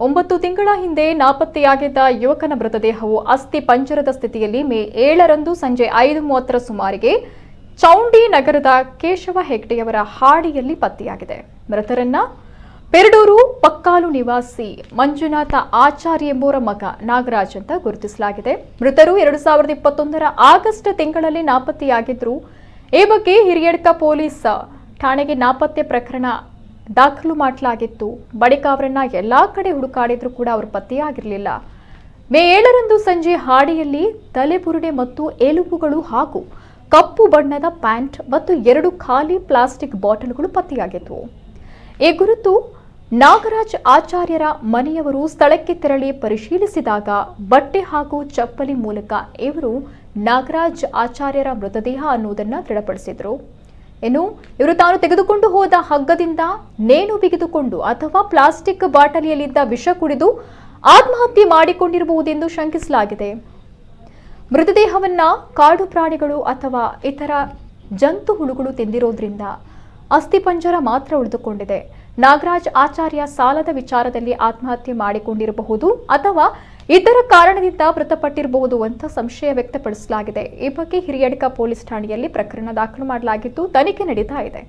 9 ತಿಂಗಳ ಹಿಂದೆ ನಾಪತ್ತೆಯಾಗಿದ್ದ ಯುವಕನ ಮೃತದೇಹವು ಅಸ್ಥಿ ಪಂಜರದ ಸ್ಥಿತಿಯಲ್ಲಿ ಮೇ 7ರಂದು ಸಂಜೆ 5:30 ಸುಮಾರಿಗೆ ಚೌಂಡಿ ನಗರದ ಕೇಶವ ಹೆಗ್ಡೆಯವರ ಹಾಡಿಯಲ್ಲಿ ಪತ್ತೆಯಾಗಿದೆ. ಮೃತರನ್ನ ಪೆರಡೂರು ಪಕ್ಕಾಲು ನಿವಾಸಿ ಮಂಜುನಾಥ ಆಚಾರ್ಯ ಎಂಬುವರ ಮಗ ನಾಗರಾಜ್ ಅಂತ ಗುರುತಿಸಲಾಗಿದೆ. ಮೃತರು 2021ರ ಆಗಸ್ಟ್ ತಿಂಗಳಲ್ಲಿ ನಾಪತ್ತೆಯಾಗಿದ್ರು. ಈ ಬಗ್ಗೆ ಹಿರಿಯಡ್ಕ ಪೊಲೀಸ್ ಠಾಣೆಗೆ ನಾಪತ್ತೆ ಪ್ರಕರಣ ದಾಖಲು ಮಾಡಲಾಗಿತ್ತು. ಬಳಿಕ ಅವರನ್ನ ಎಲ್ಲಾ ಕಡೆ ಹುಡುಕಾಡಿದ್ರು ಕೂಡ ಅವರು ಪತ್ತೆಯಾಗಿರಲಿಲ್ಲ. ಮೇ 7ರಂದು ಸಂಜೆ ಹಾಡಿಯಲ್ಲಿ ತಲೆಬುರುಡೆ ಮತ್ತು ಎಲುಬುಗಳು ಹಾಗೂ ಕಪ್ಪು ಬಣ್ಣದ ಪ್ಯಾಂಟ್ ಮತ್ತು 2 ಖಾಲಿ ಪ್ಲಾಸ್ಟಿಕ್ ಬಾಟಲ್ಗಳು ಪತ್ತೆಯಾಗಿದ್ವು. ಈ ಕುರಿತು ನಾಗರಾಜ್ ಆಚಾರ್ಯರ ಮನೆಯವರು ಸ್ಥಳಕ್ಕೆ ತೆರಳಿ ಪರಿಶೀಲಿಸಿದಾಗ ಬಟ್ಟೆ ಹಾಗೂ ಚಪ್ಪಲಿ ಮೂಲಕ ಇವರು ನಾಗರಾಜ್ ಆಚಾರ್ಯರ ಮೃತದೇಹ ಅನ್ನುವುದನ್ನು ದೃಢಪಡಿಸಿದರು. ಇನ್ನು ಇವರು ತಾನು ತೆಗೆದುಕೊಂಡು ಹೋದ ಹಗ್ಗದಿಂದ ನೇಣು ಬಿಗಿದುಕೊಂಡು ಅಥವಾ ಪ್ಲಾಸ್ಟಿಕ್ ಬಾಟಲಿಯಲ್ಲಿದ್ದ ವಿಷ ಕುಡಿದು ಆತ್ಮಹತ್ಯೆ ಮಾಡಿಕೊಂಡಿರಬಹುದೆಂದು ಶಂಕಿಸಲಾಗಿದೆ. ಮೃತದೇಹವನ್ನ ಕಾಡು ಪ್ರಾಣಿಗಳು ಅಥವಾ ಇತರ ಜಂತು ಹುಳುಗಳು ತಿಂದಿರೋದ್ರಿಂದ ಅಸ್ಥಿಪಂಜರ ಮಾತ್ರ ಉಳಿದುಕೊಂಡಿದೆ. ನಾಗರಾಜ್ ಆಚಾರ್ಯ ಸಾಲದ ವಿಚಾರದಲ್ಲಿ ಆತ್ಮಹತ್ಯೆ ಮಾಡಿಕೊಂಡಿರಬಹುದು ಅಥವಾ ಇತರ ಕಾರಣದಿಂದ ಮೃತಪಟ್ಟಿರಬಹುದು ಅಂತ ಸಂಶಯ ವ್ಯಕ್ತಪಡಿಸಲಾಗಿದೆ. ಈ ಬಗ್ಗೆ ಹಿರಿಯಡ್ಕ ಪೊಲೀಸ್ ಠಾಣೆಯಲ್ಲಿ ಪ್ರಕರಣ ದಾಖಲು ಮಾಡಲಾಗಿದ್ದು ತನಿಖೆ ನಡೀತಾ ಇದೆ.